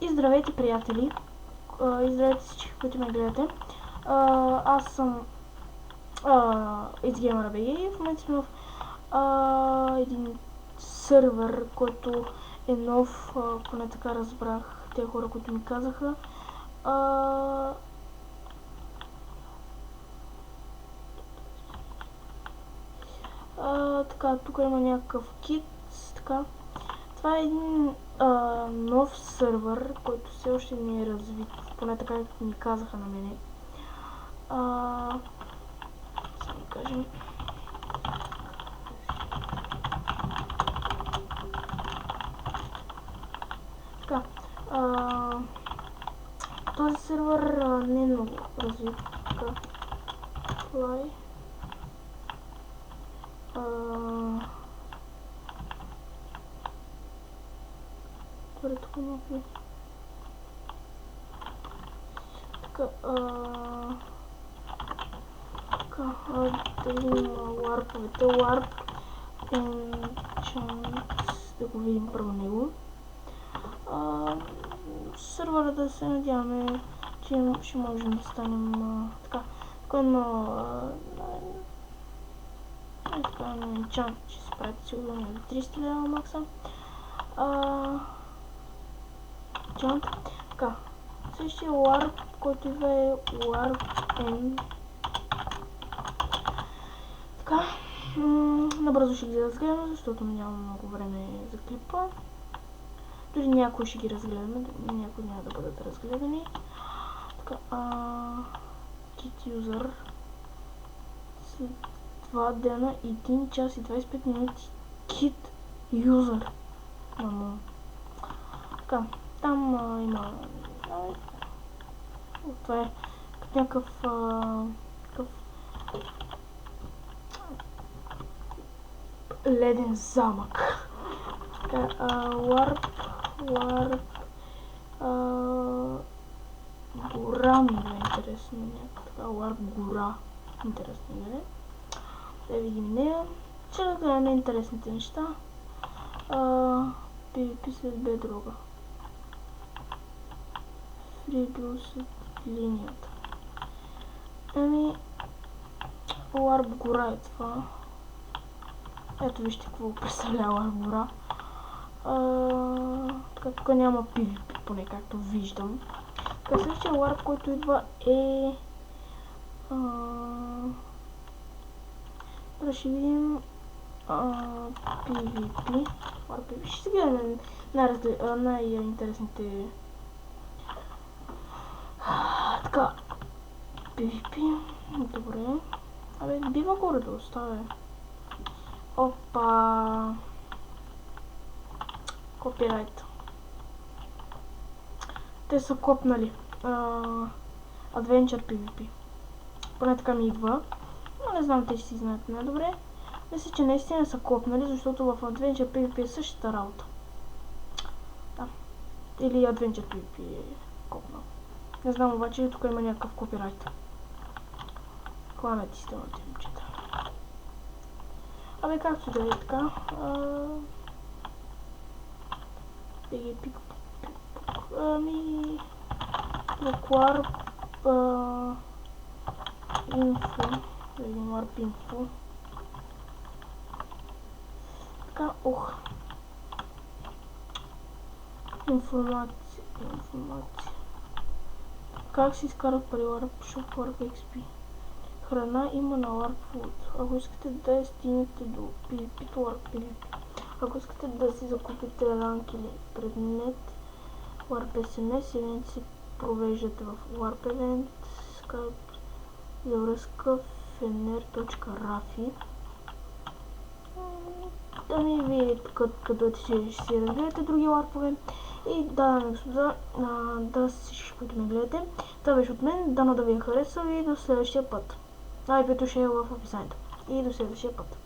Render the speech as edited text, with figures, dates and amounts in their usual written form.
И здравейте, приятели! И здравейте всички, които ме гледате. Аз съм ItsGamer.bg и в момента сме в един сървър, който е нов, поне така разбрах тези хора, които ми казаха. Така, тук има някакъв кит, така. Това е един нов сървър, който все още не е развит, поне така както ми казаха на мене. Сега да кажем. Така, този сървър не е много развит. Така, play. Тук някакви. Така, да видим ларповете. Ларп Enchant, да го видим първо него. Сървъра да се надяваме, че ще можем да станем така на Enchant, ще се правите сигурно на 300 лева макса. Enchant, така. Следващия ларп, който идва е Warp N. Така, набързо ще ги разгледаме, защото нямам много време за клипа. Дори някои ще ги разгледаме, някои няма да бъдат разгледани. Така, Kit User. След 2 дена, 1 час и 25 минути. Kit User. Така, там има... Това е някакъв леден замък. Така, Warp гора ми е интересно, някаква Warp гора. Интересно е. Да видим нея. Ще разгледаме интересните неща. PvP след бедрога. Фрибил след линията. Warp гора е това. Ето вижте какво представлява Warp гора. Така, тук няма PvP, поне както виждам. Така, следващия Warp, който идва е... да ще видим... PvP. Ще гледаме най-интересните... Така... PvP. Добре. Абе, бива горе да оставя. Опа! Копирайт. Те са копнали Adventure PvP. Поне така ми идва. Но не знам, те ще си знаят най-добре. Мисля, че наистина са копнали, защото в Adventure PvP е същата работа. Да. Или Adventure PvP е копнал. Не знам обаче, тук има някакъв копирайт. Кланете системата, момчета. Абе, както да е така. Да ги пик. Warp info. Да видим Warp info. Така, информация. Как се изкарат пари Warp Shop, Warp XP? Храна има на Warp Food. Ако искате да стигнете до PvP, Warp PvP. Ако искате да си закупите ранг или предмет, Warp SMS, евенти се провеждат в Warp Event, Skype за връзка fener.rafi. Вие като ще си разгледате други ларпове. И дами и господа, да всички, които ме гледате, това беше от мен, дано да ви е харесал и до следващия път. IP ще е в описанието. И до следващия път.